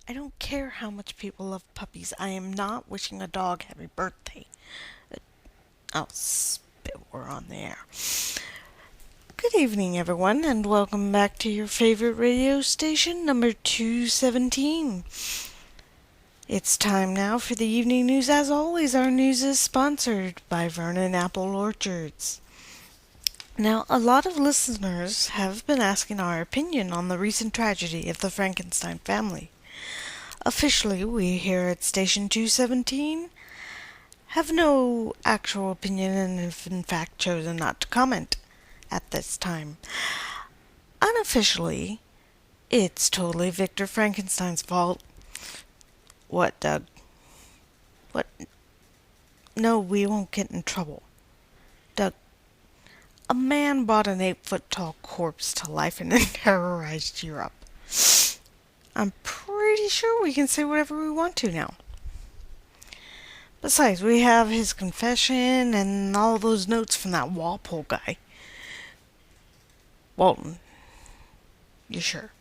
I don't care how much people love puppies. I am not wishing a dog happy birthday. I'll spit we're on the air. Good evening, everyone, and welcome back to your favorite radio station, number 217. It's time now for the evening news. As always, our news is sponsored by Vernon Apple Orchards. Now, a lot of listeners have been asking our opinion on the recent tragedy of the Frankenstein family. Officially, we here at Station 217 have no actual opinion and have in fact chosen not to comment at this time. Unofficially, it's totally Victor Frankenstein's fault. What, Doug? What? No, we won't get in trouble. Doug, a man brought an 8-foot-tall corpse to life and terrorized Europe. I'm pretty sure we can say whatever we want to now. Besides, we have his confession and all those notes from that Walpole guy. Walton. You sure?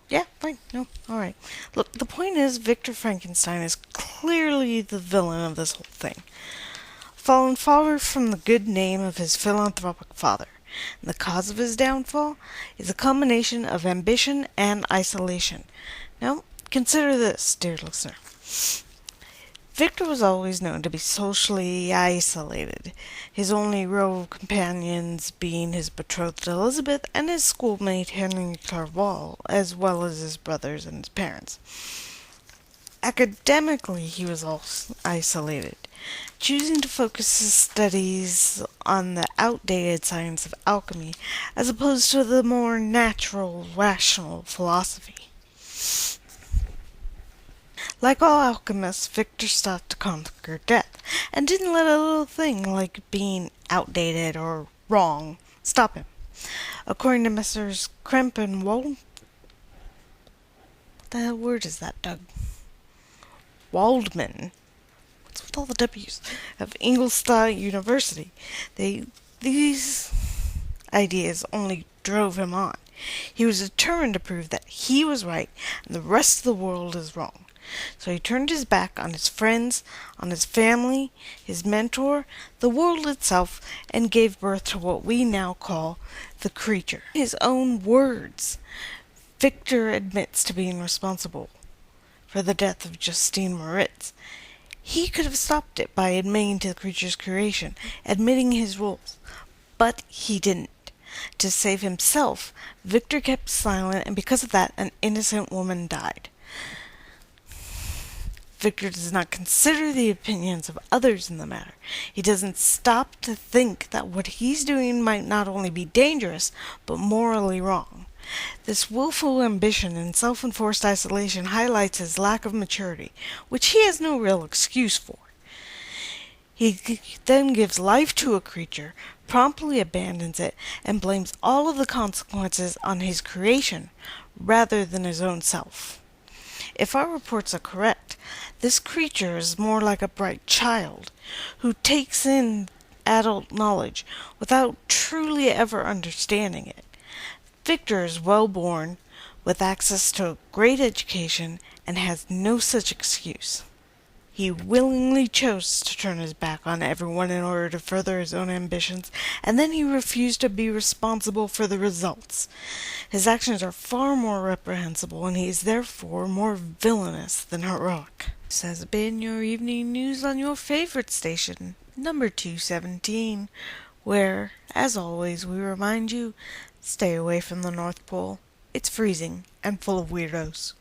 Yeah, fine. No, alright. Look, the point is, Victor Frankenstein is clearly the villain of this whole thing. Fallen far from the good name of his philanthropic father. And the cause of his downfall is a combination of ambition and isolation. Now, consider this, dear listener. Victor was always known to be socially isolated, his only real companions being his betrothed Elizabeth and his schoolmate Henry Clerval, as well as his brothers and his parents. Academically, he was also isolated, choosing to focus his studies on the outdated science of alchemy as opposed to the more natural, rational philosophy. Like all alchemists, Victor sought to conquer death, and didn't let a little thing like being outdated or wrong stop him. According to Messrs. Kremp and What the hell word is that, Doug? Waldman. What's with all the W's? Of Ingolstadt University. These ideas only drove him on. He was determined to prove that he was right and the rest of the world is wrong. So he turned his back on his friends, on his family, his mentor, the world itself, and gave birth to what we now call the creature. In his own words, Victor admits to being responsible for the death of Justine Moritz. He could have stopped it by admitting to the creature's creation, admitting his rules, but he didn't. To save himself, Victor kept silent, and because of that, an innocent woman died. Victor does not consider the opinions of others in the matter. He doesn't stop to think that what he's doing might not only be dangerous, but morally wrong. This willful ambition and self-enforced isolation highlights his lack of maturity, which he has no real excuse for. He then gives life to a creature, promptly abandons it, and blames all of the consequences on his creation, rather than his own self. If our reports are correct, this creature is more like a bright child, who takes in adult knowledge without truly ever understanding it. Victor is well-born, with access to a great education, and has no such excuse. He willingly chose to turn his back on everyone in order to further his own ambitions, and then he refused to be responsible for the results. His actions are far more reprehensible, and he is therefore more villainous than heroic. This has been your evening news on your favorite station, number 217, where, as always, we remind you, stay away from the North Pole. It's freezing and full of weirdos.